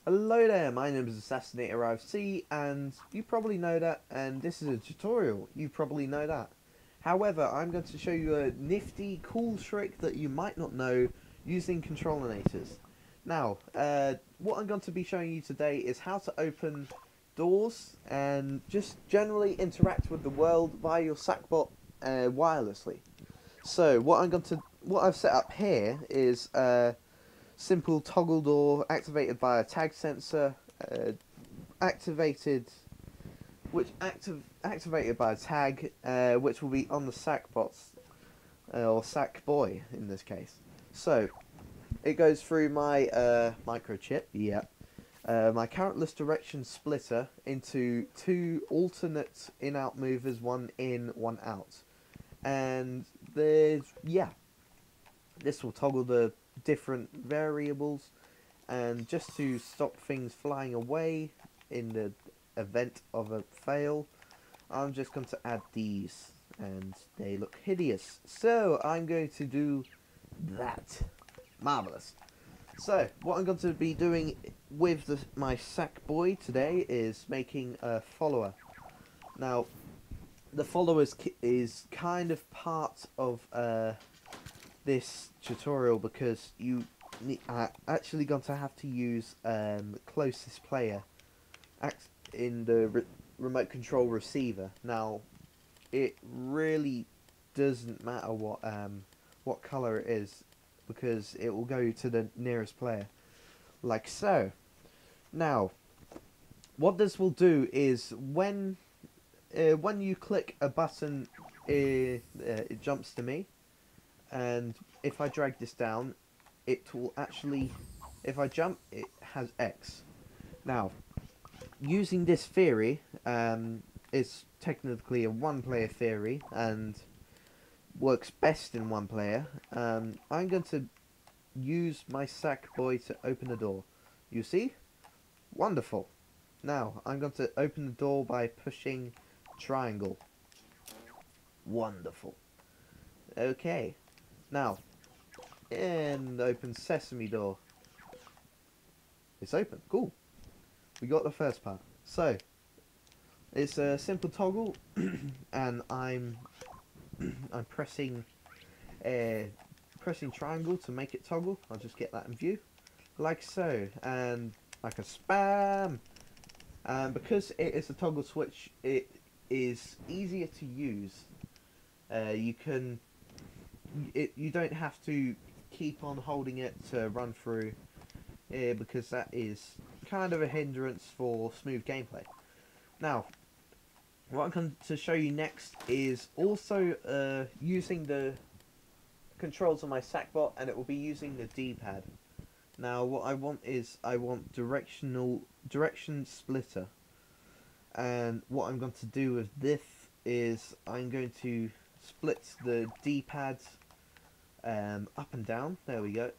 Hello there, my name is assassinatorRFC, and you probably know that, and this is a tutorial, you probably know that. However, I'm going to show you a nifty, cool trick that you might not know using controllinators. Now, what I'm going to be showing you today is how to open doors and just generally interact with the world via your sackbot wirelessly. So, what I've set up here is simple toggle door activated by a tag sensor, activated activated by a tag, which will be on the sackbots or sackboy in this case. So it goes through my microchip, my currentless direction splitter into two alternate in-out movers, one in, one out, and this will toggle the different variables, and just to stop things flying away in the event of a fail, I'm just going to add these, and they look hideous, so I'm going to do that. Marvellous. So what I'm going to be doing with my sackboy today is making a follower. Now the follower is kind of part of this tutorial because you are actually going to have to use closest player in the remote control receiver. Now it really doesn't matter what color it is, because it will go to the nearest player, like so. Now what this will do is when you click a button, it jumps to me, and if I drag this down, it will actually, if I jump, it has X. Now, using this theory, is technically a one-player theory and works best in one player. I'm going to use my sackboy to open the door. You see? Wonderful. Now, I'm going to open the door by pushing triangle. Wonderful. Okay. Now, and open sesame door. It's open. Cool. We got the first part. So it's a simple toggle, and I'm pressing triangle to make it toggle. I'll just get that in view, like so, and like a spam. And because it is a toggle switch, it is easier to use. You don't have to keep on holding it to run through, because that is kind of a hindrance for smooth gameplay. Now, what I'm going to show you next is also using the controls on my sackbot, and it will be using the D-pad. Now, what I want is direction splitter, and what I'm going to do with this is I'm going to split the D-pad up and down. There we go,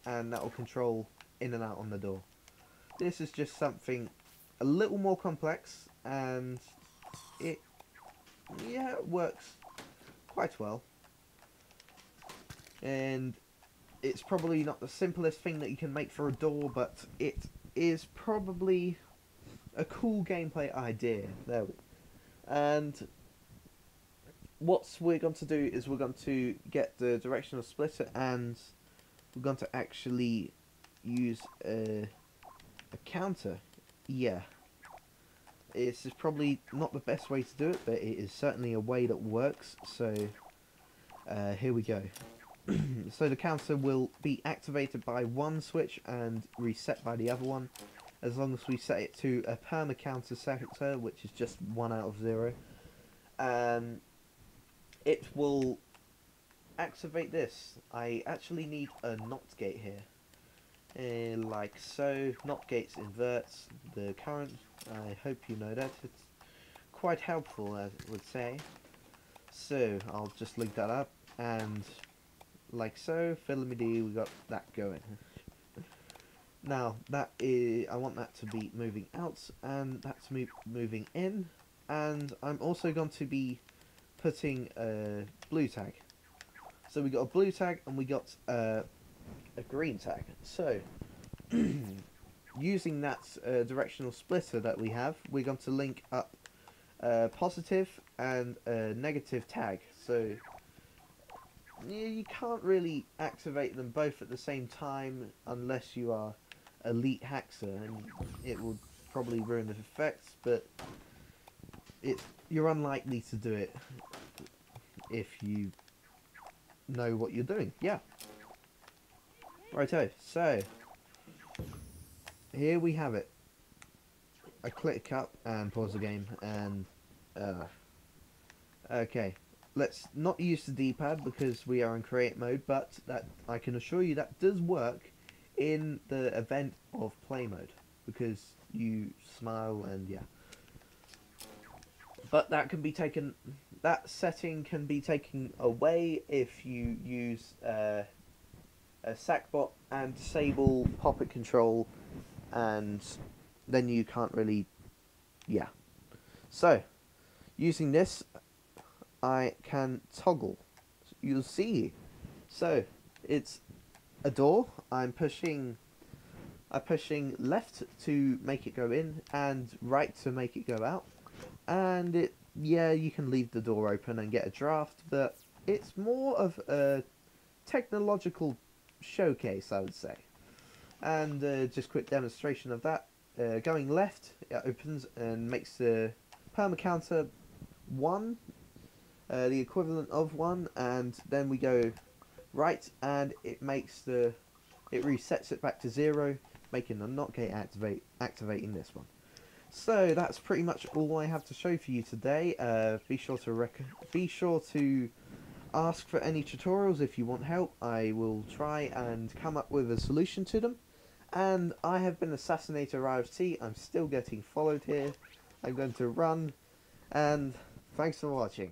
and that will control in and out on the door. This is just something a little more complex, and it works quite well. And it's probably not the simplest thing that you can make for a door, but it is probably a cool gameplay idea. There we go. And what we're going to do is we're going to get the directional splitter, and we're going to actually use a counter. Yeah, this is probably not the best way to do it, but it is certainly a way that works. So here we go. So the counter will be activated by one switch and reset by the other one, as long as we set it to a perma counter sector, which is just 1 out of 0. It will activate this. I actually need a NOT gate here, like so. NOT gates inverts the current. I hope you know that. It's quite helpful, as it would say. So I'll just link that up, and like so, fiddly-dee, we got that going. Now that is, I want that to be moving out, and that's moving in, and I'm also going to be putting a blue tag. So we got a blue tag and we got a green tag. So using that directional splitter that we have, we're going to link up a positive and a negative tag. So you can't really activate them both at the same time unless you are elite hacker, and it will probably ruin the effects, but you're unlikely to do it if you know what you're doing. Yeah. Righto, so here we have it. I click up and pause the game, and okay, let's not use the D-pad because we are in create mode, but that I can assure you that does work in the event of play mode, because you smile and yeah. But that can be taken, that setting can be taken away if you use a sackbot and disable poppet control, and then you can't really, yeah. So, using this, I can toggle. You'll see. So, it's a door. I'm pushing left to make it go in and right to make it go out. And it, yeah, you can leave the door open and get a draft, but it's more of a technological showcase, I would say. And just quick demonstration of that. Going left, it opens and makes the perma counter 1, the equivalent of 1, and then we go right and it makes it resets it back to 0, making the not gate activating this one. So that's pretty much all I have to show for you today. Be sure to ask for any tutorials if you want help. I will try and come up with a solution to them. And I have been AssassinatorRFC. I'm still getting followed here. I'm going to run, and thanks for watching.